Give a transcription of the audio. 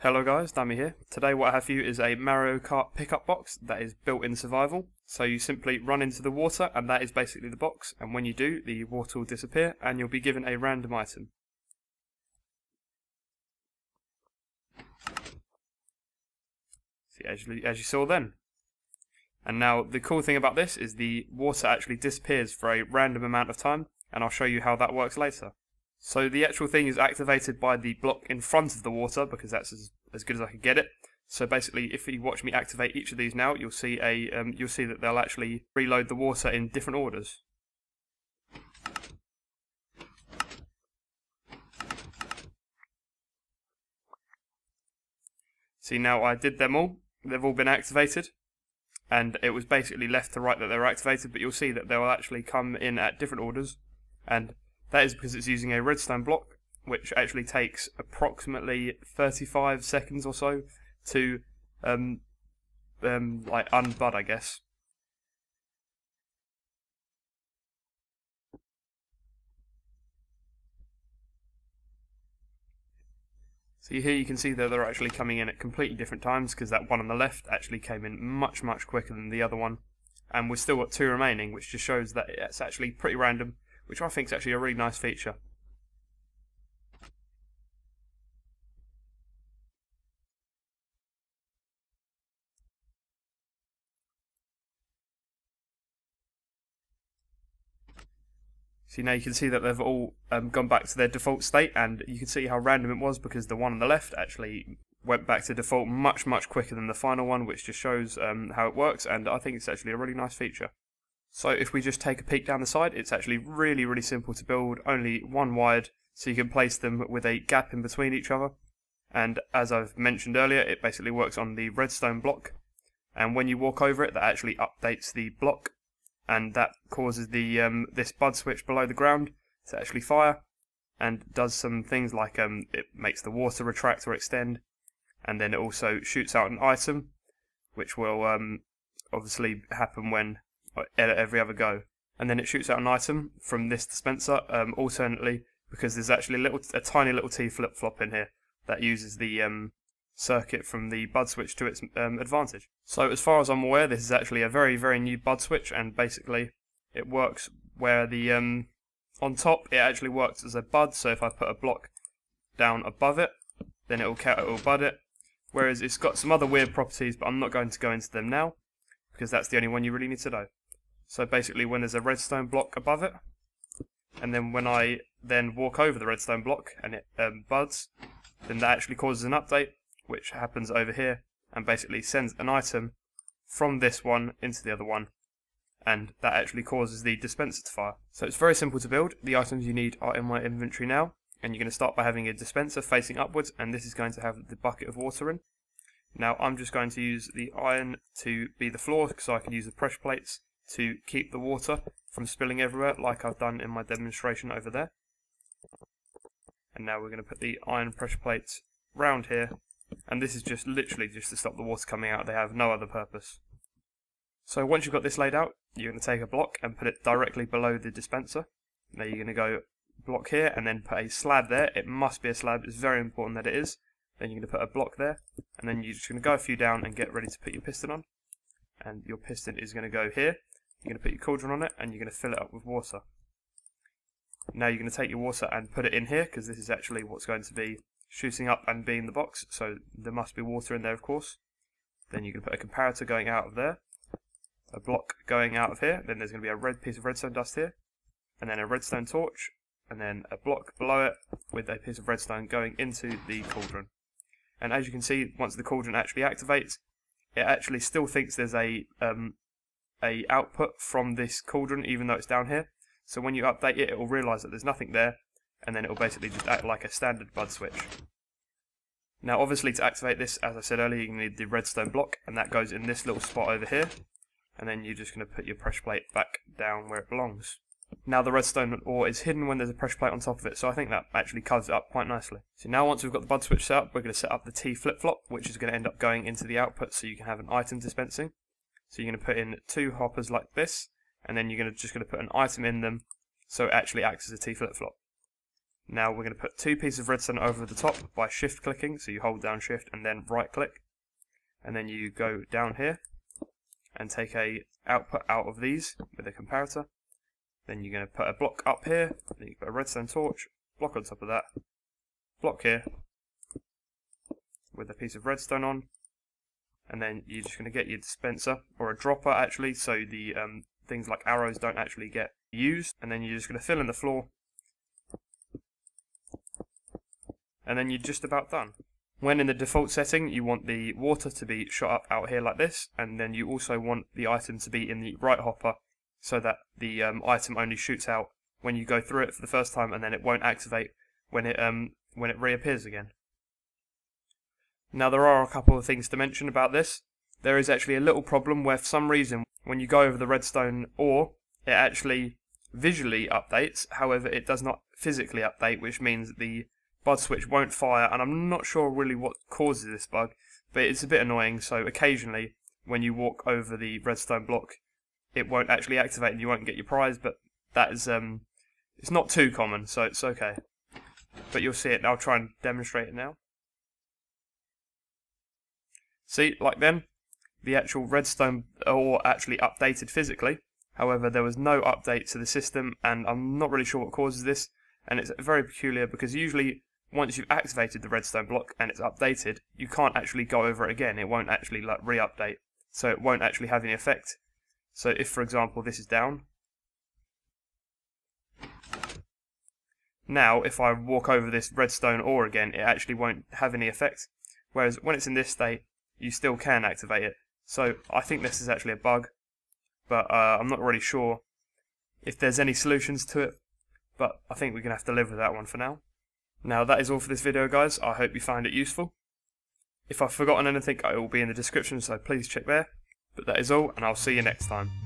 Hello guys, Dummy here. Today what I have for you is a Mario Kart pickup box that is built in survival. So you simply run into the water and that is basically the box, and when you do, the water will disappear and you'll be given a random item. See, as you saw then. And now the cool thing about this is the water actually disappears for a random amount of time, and I'll show you how that works later. So the actual thing is activated by the block in front of the water, because that's as good as I could get it. So basically, if you watch me activate each of these now, you'll see that they'll actually reload the water in different orders. See, now I did them all. They've all been activated, and it was basically left to right that they were activated. But you'll see that they will actually come in at different orders, and that is because it's using a redstone block, which actually takes approximately 35 seconds or so to like unbud, I guess. So here you can see that they're actually coming in at completely different times, because that one on the left actually came in much quicker than the other one, and we've still got two remaining, which just shows that it's actually pretty random, which I think is actually a really nice feature. So now you can see that they've all gone back to their default state, and you can see how random it was, because the one on the left actually went back to default much quicker than the final one, which just shows how it works, and I think it's actually a really nice feature. So if we just take a peek down the side, it's actually really simple to build, only one wide, so you can place them with a gap in between each other. And as I've mentioned earlier, it basically works on the redstone block, and when you walk over it, that actually updates the block, and that causes the this bud switch below the ground to actually fire, and does some things like it makes the water retract or extend, and then it also shoots out an item, which will obviously happen when every other go, and then it shoots out an item from this dispenser alternately, because there's actually a tiny little T flip-flop in here that uses the circuit from the bud switch to its advantage. So as far as I'm aware, this is actually a very new bud switch, and basically it works where the on top it actually works as a bud. So if I put a block down above it, then it will bud it, whereas it's got some other weird properties, but I'm not going to go into them now, because that's the only one you really need to know. So basically, when there's a redstone block above it, and then when I then walk over the redstone block and it buds, then that actually causes an update, which happens over here, and basically sends an item from this one into the other one, and that actually causes the dispenser to fire. So it's very simple to build. The items you need are in my inventory now, and you're going to start by having a dispenser facing upwards, and this is going to have the bucket of water in. Now I'm just going to use the iron to be the floor, so I can use the pressure plates to keep the water from spilling everywhere, like I've done in my demonstration over there. And now we're going to put the iron pressure plates round here, and this is just literally just to stop the water coming out. They have no other purpose. So once you've got this laid out, you're going to take a block and put it directly below the dispenser. Now you're going to go block here and then put a slab there. It must be a slab, it's very important that it is. Then you're going to put a block there, and then you're just going to go a few down and get ready to put your piston on. And your piston is going to go here. You're going to put your cauldron on it, and you're going to fill it up with water. Now you're going to take your water and put it in here, because this is actually what's going to be shooting up and being the box, so there must be water in there, of course. Then you can put a comparator going out of there, a block going out of here, then there's going to be a red piece of redstone dust here, and then a redstone torch, and then a block below it with a piece of redstone going into the cauldron. And as you can see, once the cauldron actually activates, it actually still thinks there's a output from this cauldron, even though it's down here. So when you update it, it will realise that there's nothing there, and then it will basically just act like a standard bud switch. Now obviously to activate this, as I said earlier, you need the redstone block, and that goes in this little spot over here, and then you're just going to put your pressure plate back down where it belongs. Now the redstone ore is hidden when there's a pressure plate on top of it, so I think that actually covers it up quite nicely. So now once we've got the bud switch set up, we're going to set up the T flip-flop, which is going to end up going into the output so you can have an item dispensing. So you're going to put in two hoppers like this, and then you're just going to put an item in them, so it actually acts as a T flip-flop. Now we're going to put 2 pieces of redstone over the top by shift clicking, so you hold down shift and then right click, and then you go down here and take a output out of these with a comparator. Then you're going to put a block up here, then you put a redstone torch, block on top of that, block here with a piece of redstone on, and then you're just going to get your dispenser, or a dropper actually, so the things like arrows don't actually get used, and then you're just going to fill in the floor, and then you're just about done. When in the default setting, you want the water to be shot up out here like this, and then you also want the item to be in the right hopper, so that the item only shoots out when you go through it for the first time, and then it won't activate when it reappears again. Now there are a couple of things to mention about this. There is actually a little problem where for some reason when you go over the redstone ore, it actually visually updates, however it does not physically update, which means the bud switch won't fire, and I'm not sure really what causes this bug, but it's a bit annoying. So occasionally when you walk over the redstone block, it won't actually activate and you won't get your prize, but that is it's not too common, so it's okay. But you'll see it. I'll try and demonstrate it now. See, like then, the actual redstone ore actually updated physically. However, there was no update to the system, and I'm not really sure what causes this. And it's very peculiar because usually, once you've activated the redstone block and it's updated, you can't actually go over it again. It won't actually like re-update, so it won't actually have any effect. So if, for example, this is down, now if I walk over this redstone ore again, it actually won't have any effect. Whereas when it's in this state, you still can activate it. So I think this is actually a bug, but I'm not really sure if there's any solutions to it, but I think we're going to have to live with that one for now. Now that is all for this video, guys. I hope you found it useful. If I've forgotten anything, it will be in the description, so please check there. But that is all, and I'll see you next time.